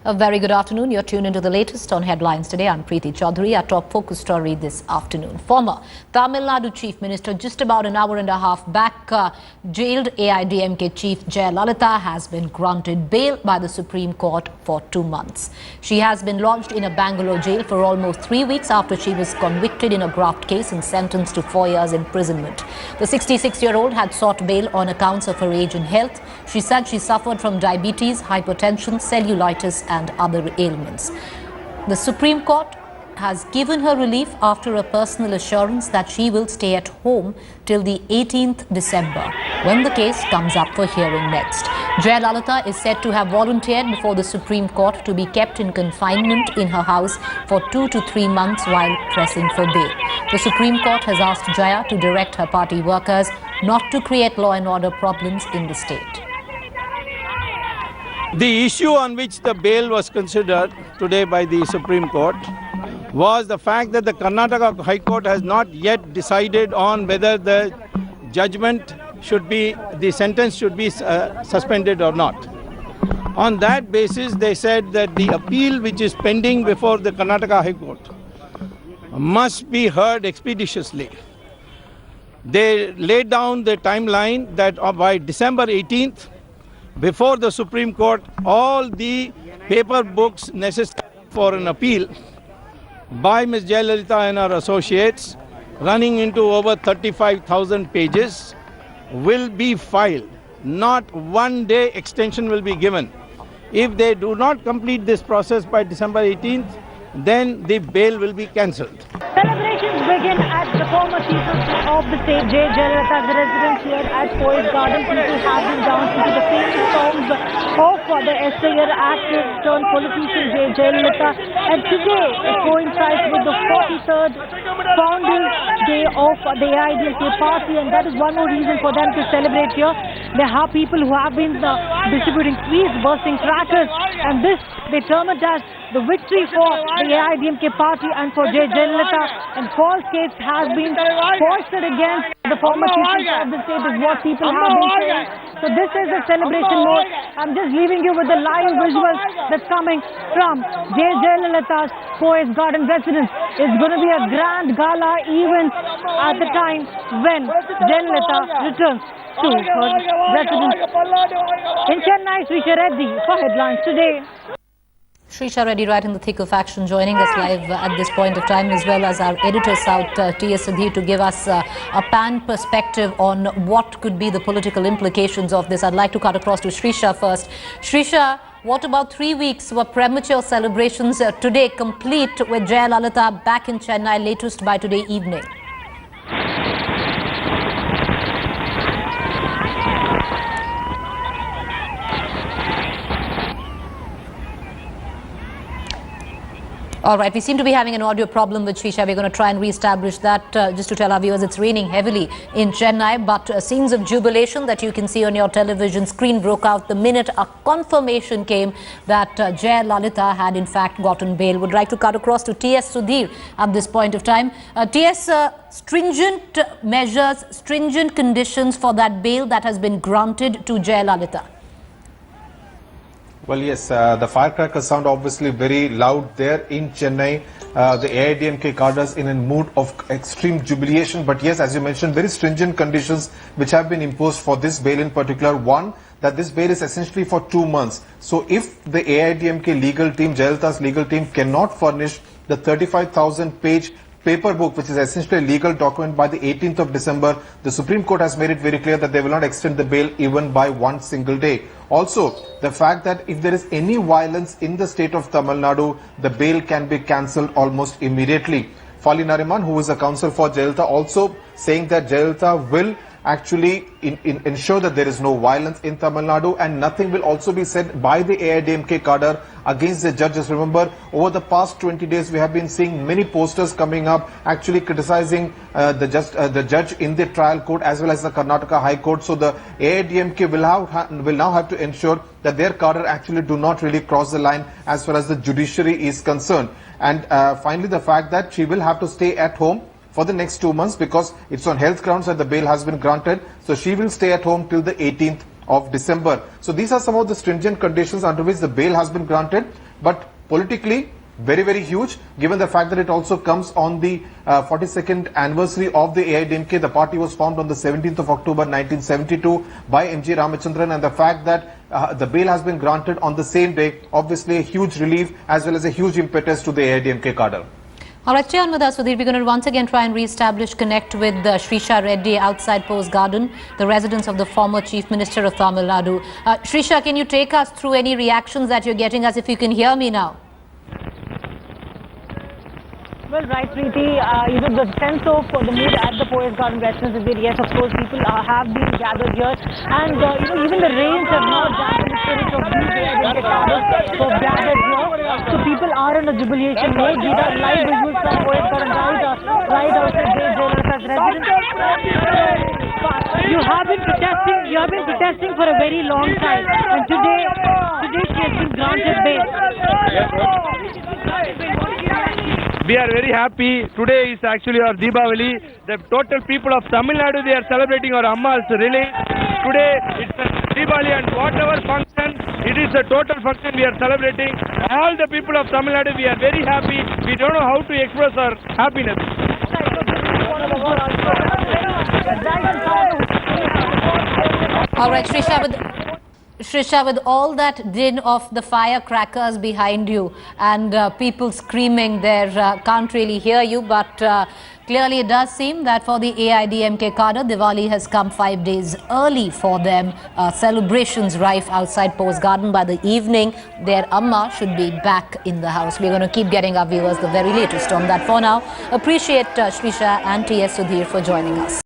A very good afternoon. You're tuned into the latest on Headlines today. I'm Preeti Chaudhary. Our top focus story this afternoon. Former Tamil Nadu Chief Minister, just about an hour and a half back, jailed AIDMK Chief Jayalalithaa has been granted bail by the Supreme Court for 2 months. She has been lodged in a Bangalore jail for almost 3 weeks after she was convicted in a graft case and sentenced to 4 years imprisonment. The 66-year-old had sought bail on accounts of her age and health. She said she suffered from diabetes, hypertension, cellulitis and other ailments. The Supreme Court has given her relief after a personal assurance that she will stay at home till the 18th December, when the case comes up for hearing next. Jayalalithaa is said to have volunteered before the Supreme Court to be kept in confinement in her house for 2 to 3 months while pressing for bail. The Supreme Court has asked Jaya to direct her party workers not to create law and order problems in the state. The issue on which the bail was considered today by the Supreme Court was the fact that the Karnataka High Court has not yet decided on whether the judgment should be, the sentence should be suspended or not. On that basis, they said that the appeal which is pending before the Karnataka High Court must be heard expeditiously. They laid down the timeline that by December 18th, before the Supreme Court, all the paper books necessary for an appeal by Ms. Jayalalithaa and her associates, running into over 35,000 pages, will be filed. Not 1 day extension will be given. If they do not complete this process by December 18th, then the bail will be cancelled. Celebrations begin at the former chief of the state, Jayalalitha's residence here at Poise Garden. People have been dancing to the famous songs of the SIR actor turned politician Jayalalithaa. And today it coincides with the 43rd founding day of the AIDMK party, and that is one more reason for them to celebrate here. There are people who have been distributing sweets, bursting crackers, and this they term it as the victory for the AIDMK party and for Jayalalithaa, and false case has been foisted against the former chief of the state is what people have been saying. So this is a celebration mode. I'm just leaving you with the live visuals that's coming from Jayalalitha's Poise Garden residence. It's going to be a grand gala event at the time when Jayalalithaa returns to her residence in Chennai. Srisha Reddy for Headlines Today. Srisha Reddy right in the thick of action, joining us live at this point of time, as well as our editor South T.S. Sudhir, to give us a pan perspective on what could be the political implications of this. I'd like to cut across to Srisha first. Srisha, what about 3 weeks were premature celebrations today complete with Jayalalithaa back in Chennai, latest by today evening? All right, we seem to be having an audio problem with Srisha. We're going to try and re-establish that. Just to tell our viewers, it's raining heavily in Chennai, but scenes of jubilation that you can see on your television screen broke out the minute a confirmation came that Jayalalithaa had in fact gotten bail. Would like to cut across to T.S. Sudhir at this point of time. T.S., stringent measures, stringent conditions for that bail that has been granted to Jayalalithaa. Well, yes, the firecrackers sound obviously very loud there in Chennai. The AIDMK cadres in a mood of extreme jubilation. But yes, as you mentioned, very stringent conditions which have been imposed for this bail in particular. One, that this bail is essentially for 2 months. So if the AIDMK legal team, Jayalalitha's legal team, cannot furnish the 35,000-page paper book, which is essentially a legal document, by the 18th of December, the Supreme Court has made it very clear that they will not extend the bail even by 1 single day. Also, the fact that if there is any violence in the state of Tamil Nadu, the bail can be cancelled almost immediately. Fali Nariman, who is a counsel for Jayalalithaa, also saying that Jayalalithaa will actually ensure that there is no violence in Tamil Nadu, and nothing will also be said by the AIDMK cadre against the judges. Remember, over the past 20 days, we have been seeing many posters coming up actually criticizing the judge in the trial court as well as the Karnataka High Court. So the AIDMK will now have to ensure that their cadre actually do not really cross the line as far as the judiciary is concerned. And finally, the fact that she will have to stay at home for the next 2 months because it's on health grounds that the bail has been granted. So she will stay at home till the 18th of December. So these are some of the stringent conditions under which the bail has been granted, but politically very, very huge, given the fact that it also comes on the 42nd anniversary of the AIDMK. The party was formed on the 17th of October 1972 by M.G. Ramachandran, and the fact that the bail has been granted on the same day, obviously a huge relief as well as a huge impetus to the AIDMK cadre. All right, stay on with us, Sudhir. We're going to once again try and re-establish connect with Shrisha Reddy outside Post Garden, the residence of the former Chief Minister of Tamil Nadu. Shrisha, can you take us through any reactions that you're getting, as if you can hear me now? Well, right, Preeti, the sense of the mood at the Poet Garden residence is that, yes, of course, people have been gathered here, and even the rains have not dampened the spirit of these AIDMK who have gathered here. So people are in a jubilation mode. These are live visuals from Poet Garden right outside Jayalalitha's residence. You have been protesting for a very long time, and today she has been granted bail. We are very happy. Today is actually our Deepavali. The total people of Tamil Nadu, they are celebrating our Amma's release. Today it's a Deepavali, and whatever function, it is a total function we are celebrating. All the people of Tamil Nadu, we are very happy. We don't know how to express our happiness. All right, Shrisha, with all that din of the firecrackers behind you and people screaming there, can't really hear you, but clearly it does seem that for the AIDMK cadre, Diwali has come 5 days early for them. Celebrations rife outside Post Garden. By the evening, their Amma should be back in the house. We're going to keep getting our viewers the very latest on that. For now, appreciate Shrisha and T.S. Sudhir for joining us.